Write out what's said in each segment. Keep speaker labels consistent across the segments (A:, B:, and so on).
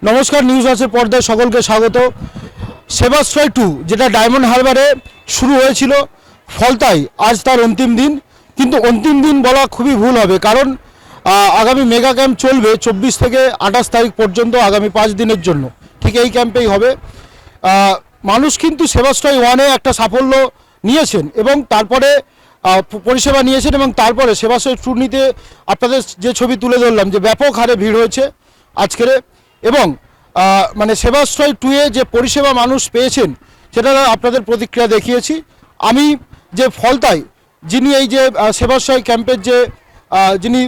A: নমস্কার, নিউজ আজের পর্দায় সকলকে স্বাগত। সেবাশ্রয় 2 যেটা ডায়মন্ড হারবারে শুরু হয়েছিল ফলতায়, আজ তার অন্তিম দিন। কিন্তু অন্তিম দিন বলা খুবই ভুল হবে, কারণ আগামী মেগা ক্যাম্প চলবে 24 থেকে 28 তারিখ পর্যন্ত, আগামী 5 দিনের জন্য। ঠিক এই ক্যাম্পেই হবে। মানুষ কিন্তু সেবাশ্রয় 1-এ একটা সাফল্য নিয়েছেন এবং তারপরে পরিষেবা নিয়েছেন, এবং তারপরে সেবাশ্রয় 2 নিতে আপনাদের যে ছবি তুলে ধরলাম, যে ব্যাপক হারে ভিড় হয়েছে আজকের। এবং মানে সেবাশ্রয় 2-এ যে পরিষেবা মানুষ পেয়েছেন সেটা আপনাদের প্রতিক্রিয়া দেখিয়েছি। আমি যে ফলতায় যিনি এই যে সেবাশ্রয় ক্যাম্পের যে যিনি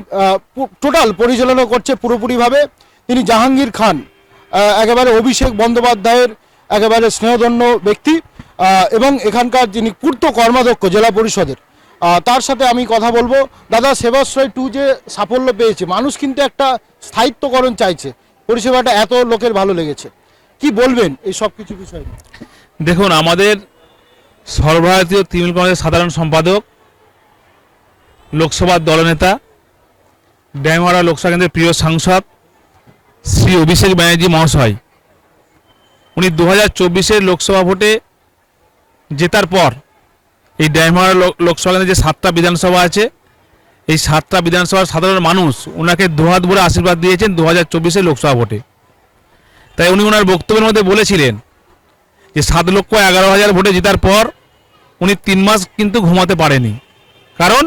A: টোটাল পরিচালনা করছে পুরোপুরিভাবে, তিনি জাহাঙ্গীর খান, একেবারে অভিষেক বন্দ্যোপাধ্যায়ের একেবারে স্নেহধন্য ব্যক্তি, এবং এখানকার যিনি পূর্ত কর্মাধ্যক্ষ জেলা পরিষদের, তার সাথে আমি কথা বলবো। দাদা, সেবাশ্রয় 2 যে সাফল্য পেয়েছে, মানুষ কিন্তু একটা স্থায়িত্বকরণ চাইছে, পরিষেবাটা এত লোকের ভালো লেগেছে, কি বলবেন এই সব কিছু বিষয়ে?
B: দেখুন, আমাদের সর্বভারতীয় তৃণমূল কংগ্রেসের সাধারণ সম্পাদক, লোকসভার দলনেতা, ডায়মহারা লোকসভা কেন্দ্রের প্রিয় সাংসদ শ্রী অভিষেক ব্যানার্জি মহাশয়, উনি 2024-এর লোকসভা ভোটে জেতার পর এই ডায়মহারা লোকসভা কেন্দ্রে যে 7টা বিধানসভা আছে, এই 7টা বিধানসভার সাধারণ মানুষ ওনাকে দুহাত ভরে আশীর্বাদ দিয়েছেন 2024-এর লোকসভা ভোটে। তাই উনি ওনার বক্তব্যের মধ্যে বলেছিলেন যে 7,11,000 ভোটে জেতার পর উনি 3 মাস কিন্তু ঘুমাতে পারেনি, কারণ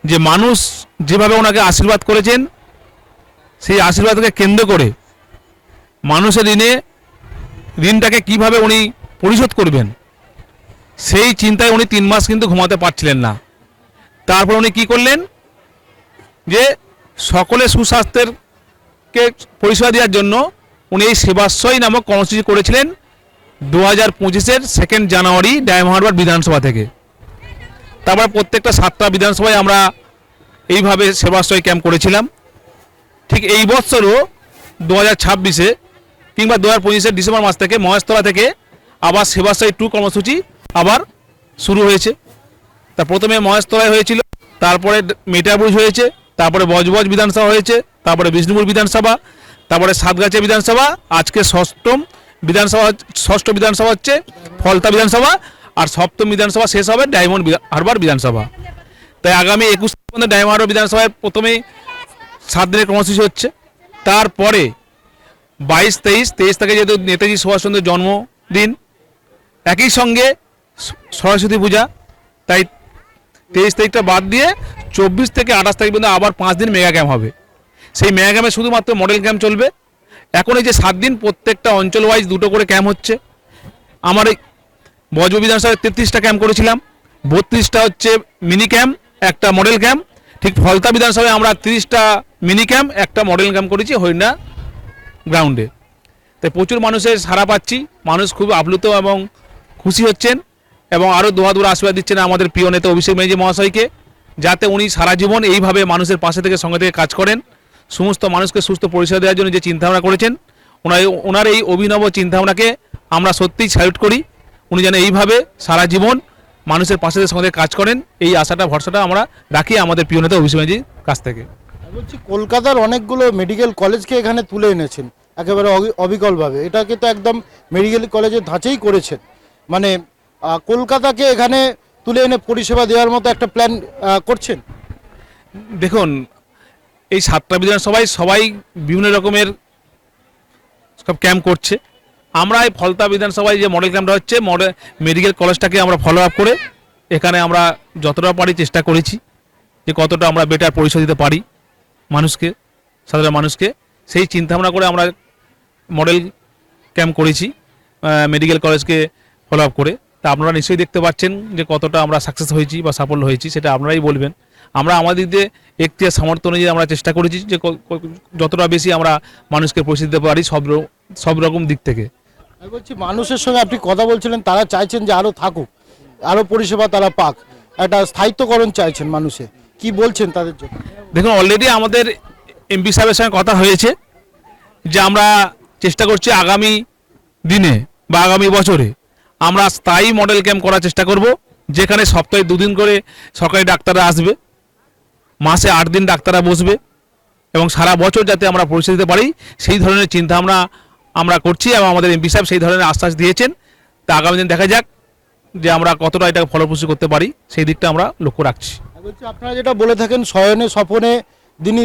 B: যে মানুষ যেভাবে ওনাকে আশীর্বাদ করেছেন, সেই আশীর্বাদকে কেন্দ্র করে মানুষের ঋণটাকে কিভাবে উনি পরিশোধ করবেন, সেই চিন্তায় উনি 3 মাস কিন্তু ঘুমাতে পারছিলেন না। তারপর উনি কি করলেন, যে সকলের সুস্বাস্থ্যেরকে পরিষেবা দেওয়ার জন্য উনি এই সেবাশ্রয় নামক কর্মসূচি করেছিলেন 2025-এর 2 জানুয়ারি ডায়মহারবার বিধানসভা থেকে। তারপর প্রত্যেকটা 7টা বিধানসভায় আমরা এইভাবে সেবাশ্রয় ক্যাম্প করেছিলাম। ঠিক এই বছরও 2026-এ কিংবা 2025-এর ডিসেম্বর মাস থেকে মহেশতলা থেকে আবার সেবাশ্রয় 2 কর্মসূচি আবার শুরু হয়েছে। তা প্রথমে মহেশতলায় হয়েছিল, তারপরে মেটাবুজ হয়েছে, তারপরে বজবজ বিধানসভা হয়েছে, তারপরে বিষ্ণুপুর বিধানসভা, তারপরে সাতগাছিয়া বিধানসভা, আজকে ষষ্ঠ বিধানসভা হচ্ছে ফলতা বিধানসভা, আর 7ম বিধানসভা শেষ হবে ডায়মন্ড হারবার বিধানসভা। তাই আগামী 21 পর্যন্ত ডায়মন্ড হারবার বিধানসভায় প্রথমেই 7 দিনের কর্মসূচি হচ্ছে। তারপরে 22-23 থেকে যেহেতু নেতাজি সুভাষচন্দ্রের জন্মদিন, একই সঙ্গে সরস্বতী পূজা, তাই 23 তারিখটা বাদ দিয়ে 24 থেকে 28 তারিখ পর্যন্ত আবার 5 দিন মেগা ক্যাম্প হবে। সেই মেগা ক্যাম্পে শুধুমাত্র মডেল ক্যাম্প চলবে। এখন এই যে 7 দিন প্রত্যেকটা অঞ্চল ওয়াইজ 2টো করে ক্যাম্প হচ্ছে। আমার এই বজবজ বিধানসভায় 33টা ক্যাম্প করেছিলাম, 32টা হচ্ছে মিনি ক্যাম্প, একটা মডেল ক্যাম্প। ঠিক ফলতা বিধানসভায় আমরা 30টা মিনি ক্যাম্প, একটা মডেল ক্যাম্প করেছি হরিণা গ্রাউন্ডে। তাই প্রচুর মানুষের সাড়া পাচ্ছি, মানুষ খুব আপ্লুত এবং খুশি হচ্ছেন, এবং আরও দোয়া আশীর্বাদ দিচ্ছেন আমাদের প্রিয় নেতা অভিষেক ব্যানার্জি মহাশয়কে, যাতে উনি সারা জীবন এইভাবে মানুষের পাশে থেকে সঙ্গে থেকে কাজ করেন, সমস্ত মানুষকে সুস্থ পরিষেবা দেওয়ার জন্য যে চিন্তাভাবনা করেছেন, ওনার এই অভিনব চিন্তাভাবনাকে আমরা সত্যিই স্যালুট করি। উনি যেন এইভাবে সারা জীবন মানুষের পাশে থেকে সঙ্গে কাজ করেন, এই আশাটা ভরসাটা আমরা রাখি আমাদের প্রিয় নেতা অভিষেক ব্যানার্জির কাছ থেকে।
A: বলছি, কলকাতার অনেকগুলো মেডিকেল কলেজকে এখানে তুলে এনেছেন একেবারে অবিকলভাবে, এটাকে তো একদম মেডিকেল কলেজের ধাঁচেই করেছেন। মানে কলকাতাকে এখানে তুলে এনে পরিষেবা দেওয়ার মতো একটা প্ল্যান করছেন।
B: দেখুন, এই 7টা বিধানসভায় সবাই বিভিন্ন রকমের সব ক্যাম্প করছে। আমরা এই ফলতা বিধানসভায় যে মডেল ক্যাম্পটা হচ্ছে, মেডিকেল কলেজটাকে আমরা ফলো আপ করে এখানে আমরা যতটা পারি চেষ্টা করেছি যে কতটা আমরা বেটার পরিষেবা দিতে পারি মানুষকে, সাধারণ মানুষকে। সেই চিন্তাভাবনা করে আমরা মডেল ক্যাম্প করেছি মেডিকেল কলেজকে ফলো আপ করে। তা আপনারা নিশ্চয়ই দেখতে পাচ্ছেন যে কতটা আমরা সাকসেস হয়েছি বা সাফল্য হয়েছি, সেটা আপনারাই বলবেন। আমরা আমাদের দিকে এখতিয়ার সামর্থ্য অনুযায়ী আমরা চেষ্টা করেছি যে যতটা বেশি আমরা মানুষকে পরিষেবা দিতে পারি সব রকম দিক থেকে।
A: আমি বলছি, মানুষের সঙ্গে আপনি কথা বলছিলেন, তারা চাইছেন যে আরও থাকুক, আরও পরিষেবা তারা পাক, একটা স্থায়িত্বকরণ চাইছেন মানুষে, কি বলছেন তাদের জন্য?
B: দেখুন, অলরেডি আমাদের এমপি সাহেবের সঙ্গে কথা হয়েছে যে আমরা চেষ্টা করছি আগামী দিনে বা আগামী বছরে আমরা স্থায়ী মডেল ক্যাম্প করার চেষ্টা করব, যেখানে সপ্তাহে 2 দিন করে সরকারি ডাক্তাররা আসবে, মাসে 8 দিন ডাক্তাররা বসবে, এবং সারা বছর যাতে আমরা পরিষেবা দিতে পারি সেই ধরনের চিন্তা আমরা করছি এবং আমাদের এমপি সাহেব সেই ধরনের আশ্বাস দিয়েছেন। তা আগামী দিন দেখা যাক যে আমরা কতটা এটাকে ফলপ্রসূ করতে পারি, সেই দিকটা আমরা লক্ষ্য রাখছি।
A: বলছি, আপনারা যেটা বলে থাকেন শয়নে স্বপনে তিনি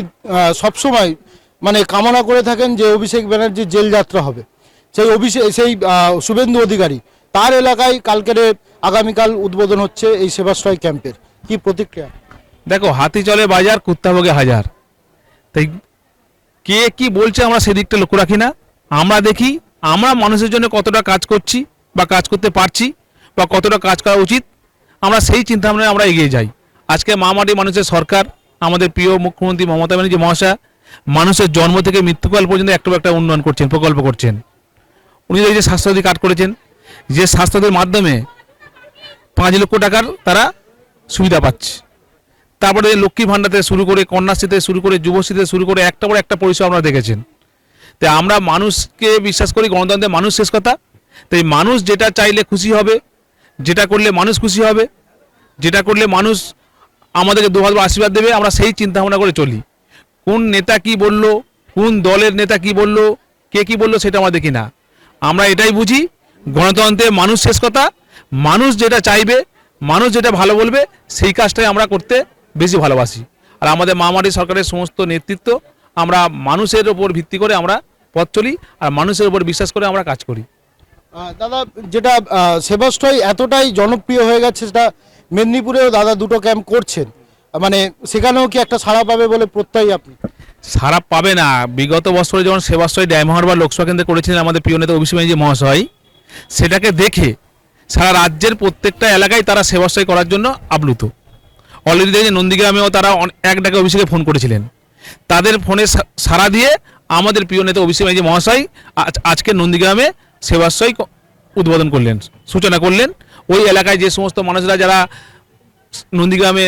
A: সবসময় মানে কামনা করে থাকেন যে অভিষেক ব্যানার্জির জেল যাত্রা হবে, সেই শুভেন্দু অধিকারী তার এলাকায় আগামীকাল উদ্বোধন হচ্ছে এই সেবাশ্রয় ক্যাম্পের, কি প্রতিক্রিয়া?
B: দেখো, হাতি চলে বাজার, কুত্তা ভোগে হাজার। তাই কে কি বলছে আমরা সেদিকটা লক্ষ্য রাখি না, আমরা দেখি আমরা মানুষের জন্য কতটা কাজ করছি বা কাজ করতে পারছি বা কতটা কাজ করা উচিত, আমরা সেই চিন্তা ভাবনায় আমরা এগিয়ে যাই। আজকে মামাটি মানুষের সরকার, আমাদের প্রিয় মুখ্যমন্ত্রী মমতা ব্যানার্জি মহাশয় মানুষের জন্ম থেকে মৃত্যুকাল পর্যন্ত একটা উন্নয়ন করছেন, প্রকল্প করছেন। উনি এই যে স্বাস্থ্যসাথী কার্ড করেছেন, যে স্বাস্থ্যসাথীর মাধ্যমে 5 লক্ষ টাকার তারা সুবিধা পাচ্ছে। তারপরে লক্ষ্মী ভাণ্ডার থেকে শুরু করে কন্যাশ্রী থেকে শুরু করে যুবশ্রী থেকে শুরু করে একটা পর একটা পরিষেবা আপনারা দেখেছেন। তাই আমরা মানুষকে বিশ্বাস করি, গণতন্ত্রের মানুষ শেষ কথা। তাই মানুষ যেটা চাইলে খুশি হবে, যেটা করলে মানুষ খুশি হবে, যেটা করলে মানুষ আমাদেরকে দুহাত আশীর্বাদ দেবে, আমরা সেই চিন্তা ভাবনা করে চলি। কোন নেতা কি বলল, কোন দলের নেতা কি বলল, কে কি বলল সেটা আমরা দেখি না। আমরা এটাই বুঝি গণতন্ত্রে মানুষ শেষ কথা। মানুষ যেটা চাইবে, মানুষ যেটা ভালো বলবে সেই কাজটাই আমরা করতে বেশি ভালোবাসি। আর আমাদের মামাটি সরকারের সমস্ত নেতৃত্ব আমরা মানুষের ওপর ভিত্তি করে আমরা পথ চলি আর মানুষের উপর বিশ্বাস করে আমরা কাজ করি।
A: দাদা, যেটা সেবাশ্রয় এতটাই জনপ্রিয় হয়ে গেছে, সেটা মেদিনীপুরেও দাদা 2টো ক্যাম্প করছেন, মানে সেখানেও কি একটা সাড়া পাবে বলে প্রত্যয় আপনি?
B: সারা পাবে না। বিগত বছরে যখন সেবাশ্রয় ডায়মন্ড বা লোকসভা কেন্দ্রে করেছিলেন আমাদের প্রিয় নেতা অভিষেক ব্যানার্জি মহাশয়, সেটাকে দেখে সারা রাজ্যের প্রত্যেকটা এলাকায় তারা সেবাশ্রয় করার জন্য আপ্লুত। অলরেডি দেখে নন্দীগ্রামেও তারা এক ডাকে অভিষেকে ফোন করেছিলেন। তাদের ফোনে সাড়া দিয়ে আমাদের প্রিয় নেতা অভিষেক ব্যানার্জি মহাশয় আজকে নন্দীগ্রামে সেবাশ্রয় উদ্বোধন করলেন, সূচনা করলেন। ওই এলাকায় যে সমস্ত মানুষরা যারা নন্দীগ্রামে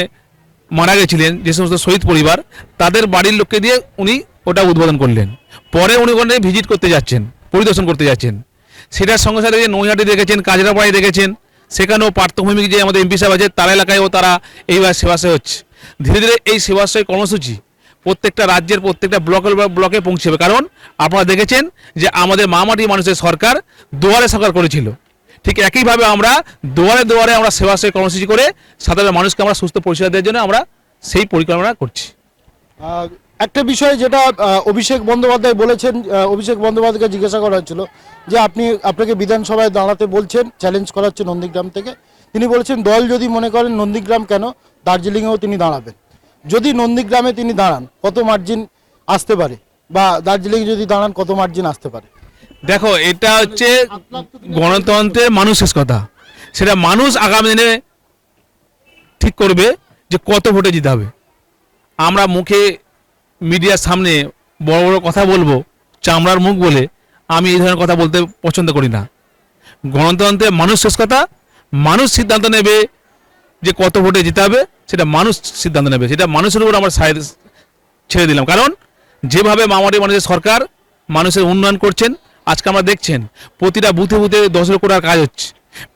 B: মারা গেছিলেন, যে সমস্ত শহীদ পরিবার, তাদের বাড়ির লোককে দিয়ে উনি ওটা উদ্বোধন করলেন। পরে উনি ওখানে ভিজিট করতে যাচ্ছেন, পরিদর্শন করতে যাচ্ছেন। সেটার সঙ্গে সাথে যে নৈহাটি দেখেছেন, কাজরাপাড়ায় দেখেছেন, সেখানেও পার্থভূমিক যে আমাদের এমপি সাহেব আছে তার এলাকায়ও তারা এইবার সেবাশ্রয় হচ্ছে। ধীরে ধীরে এই সেবাশ্রয় কর্মসূচি প্রত্যেকটা রাজ্যের প্রত্যেকটা ব্লকে পৌঁছবে। কারণ আপনারা দেখেছেন যে আমাদের মামাটি মানুষের সরকার দুয়ারে সরকার করেছিল, ঠিক একইভাবে আমরা দুয়ারে দুয়ারে আমরা সেবাশ্রয় কর্মসূচি করে সাধারণ মানুষকে আমরা সুস্থ পরিষেবা দেওয়ার জন্য আমরা সেই পরিকল্পনা করছি।
A: একটা বিষয় যেটা অভিষেক বন্দ্যোপাধ্যায় বলেছেন, অভিষেক বন্দ্যোপাধ্যায়কে জিজ্ঞাসা করা হচ্ছিল যে আপনাকে বিধানসভায় দাঁড়াতে বলছেন, চ্যালেঞ্জ করা হচ্ছে নন্দীগ্রাম থেকে। তিনি বলেছেন দল যদি মনে করেন নন্দীগ্রাম কেন, দার্জিলিংয়েও তিনি দাঁড়াবেন। যদি নন্দীগ্রামে তিনি দাঁড়ান কত মার্জিন আসতে পারে, বা দার্জিলিং যদি দাঁড়ান কত মার্জিন আসতে পারে?
B: দেখো, এটা হচ্ছে গণতন্ত্রের মানুষ শেষ কথা। সেটা মানুষ আগামী দিনে ঠিক করবে যে কত ভোটে জিতে হবে। আমরা মুখে মিডিয়ার সামনে বড় বড় কথা বলবো চামড়ার মুখ বলে, আমি এই ধরনের কথা বলতে পছন্দ করি না। গণতন্ত্রের মানুষ শেষ কথা। মানুষ সিদ্ধান্ত নেবে যে কত ভোটে জিতে হবে, সেটা মানুষ সিদ্ধান্ত নেবে। সেটা মানুষের উপর আমরা ছেড়ে দিলাম। কারণ যেভাবে মামাটি মানুষের সরকার মানুষের উন্নয়ন করছেন, আজকে আমরা দেখছেন প্রতিটা বুথে বুথে 10 লক্ষ টাকার কাজ হচ্ছে।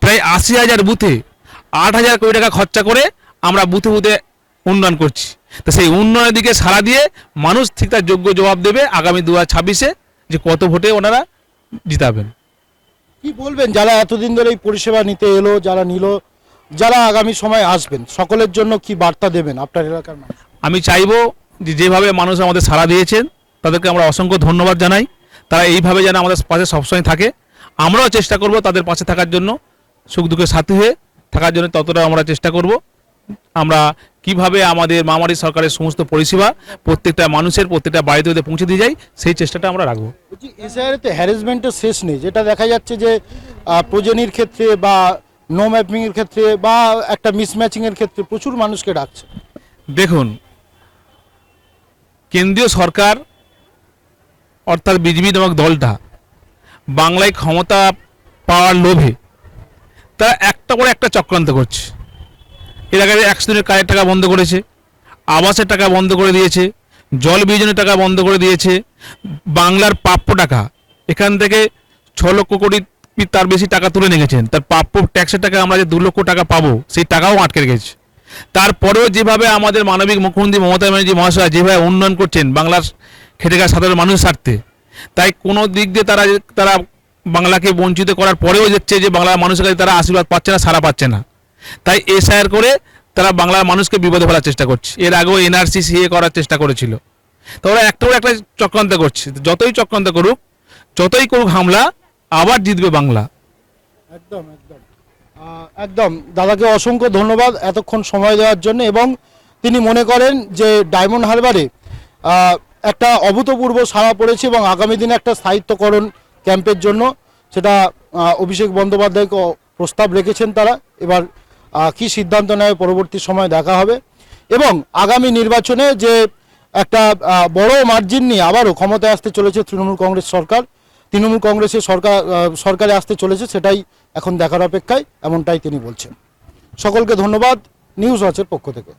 B: প্রায় 80,000 বুথে 8,000 কোটি টাকা খরচা করে আমরা বুথে বুথে উন্নয়ন করছি। তো সেই উন্নয়নের দিকে সাড়া দিয়ে মানুষ ঠিক তার যোগ্য জবাব দেবে আগামী 2026-এ যে কত ভোটে ওনারা জিতাবেন।
A: কি বলবেন যারা এতদিন ধরে এই পরিষেবা নিতে এলো, যারা নিল, যারা আগামী সময় আসবেন, সকলের জন্য কি বার্তা দেবেন আপনার এলাকার মানুষ?
B: আমি চাইবো যে যেভাবে মানুষ আমাদের সাড়া দিয়েছেন তাদেরকে আমরা অসংখ্য ধন্যবাদ জানাই। তারা এইভাবে যেন আমাদের পাশে সবসময় থাকে। আমরাও চেষ্টা করব তাদের পাশে থাকার জন্য, সুখ দুঃখে সাথী হয়ে থাকার জন্য ততটা আমরা চেষ্টা করব। আমরা কিভাবে আমাদের মামাটি সরকারের সমস্ত পরিষেবা প্রত্যেকটা মানুষের প্রত্যেকটা বাড়িতে পৌঁছে দিয়ে যাই, সেই চেষ্টাটা আমরা রাখবো।
A: এসআইআরতে হ্যারাসমেন্টের শেষ নেই, যেটা দেখা যাচ্ছে যে প্রজনীর ক্ষেত্রে বা নো ম্যাপিংয়ের ক্ষেত্রে বা একটা মিসম্যাচিংয়ের ক্ষেত্রে প্রচুর মানুষকে ডাকছে।
B: দেখুন, কেন্দ্রীয় সরকার অর্থাৎ বিজেপি নামক দলটা বাংলায় ক্ষমতা পাওয়ার লোভে তারা একটা করে একটা চক্রান্ত করছে। এর আগে 100 দিনের কাজের টাকা বন্ধ করেছে, আবাসের টাকা বন্ধ করে দিয়েছে, জল বিয়োজনের টাকা বন্ধ করে দিয়েছে, বাংলার প্রাপ্য টাকা এখান থেকে 6 লক্ষ কোটি তার বেশি টাকা তুলে নিয়ে গেছেন। তার প্রাপ্য ট্যাক্সের টাকা আমরা যে 2 লক্ষ টাকা পাবো সেই টাকাও আটকে রেখেছে। তারপরেও যেভাবে আমাদের মানবিক মুখ্যমন্ত্রী মমতা ব্যানার্জি মহাশয় যেভাবে উন্নয়ন করছেন বাংলার খেটে খাওয়া সাধারণ মানুষ স্বার্থে, তাই কোনো দিক দিয়ে তারা তারা বাংলাকে বঞ্চিত করার পরেও দেখছে যে বাংলার মানুষের কাছে তারা আশীর্বাদ পাচ্ছে না, সাড়া পাচ্ছে না। তাই এসআইআর করে তারা বাংলার মানুষকে বিপদে ফেলার চেষ্টা করছে। এর আগেও এনআরসি সিএ করার চেষ্টা করেছিল। তো ওরা একটাও একটা চক্রান্ত করছে, যতই চক্রান্ত করুক, যতই করুক হামলা, আবার জিতবে বাংলা।
A: একদম একদম একদম দাদাকে অসংখ্য ধন্যবাদ এতক্ষণ সময় দেওয়ার জন্য। এবং তিনি মনে করেন যে ডায়মন্ড হারবারে একটা অভূতপূর্ব সাড়া পড়েছে এবং আগামী দিনে একটা স্থায়িত্বকরণ ক্যাম্পের জন্য সেটা অভিষেক বন্দ্যোপাধ্যায়কে প্রস্তাব রেখেছেন তারা। এবার কি সিদ্ধান্ত নেয় পরবর্তী সময় দেখা হবে। এবং আগামী নির্বাচনে যে একটা বড় মার্জিন নিয়ে আবারও ক্ষমতায় আসতে চলেছে তৃণমূল কংগ্রেস সরকার, তৃণমূল কংগ্রেসের সরকারে আসতে চলেছে, সেটাই এখন দেখার অপেক্ষায়, এমনটাই তিনি বলছেন। সকলকে ধন্যবাদ নিউজ ওয়াচের পক্ষ থেকে।